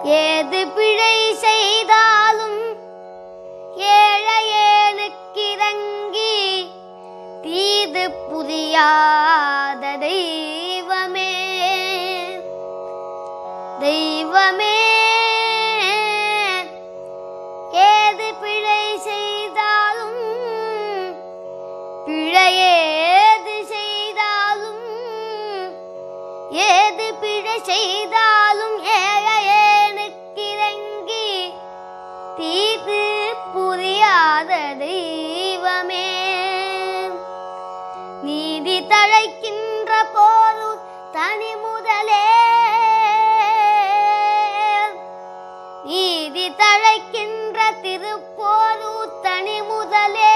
ஏது பிழை செய்தாலும் ஏழையேனுக்கிறங்கி தீது புரியாத தெய்வமே தெய்வமே. ஏது பிழை செய்தாலும் பிழையேது செய்தாலும் ஏது பிழை செய்தாலும் ஏழையேனுக்கிறங்கி தீது புரியாத தெய்வமே. நீதி தழைக்கின்ற போது தனி முதலே நீதி தழைக்கின்ற திருப்போரு தனி முதலே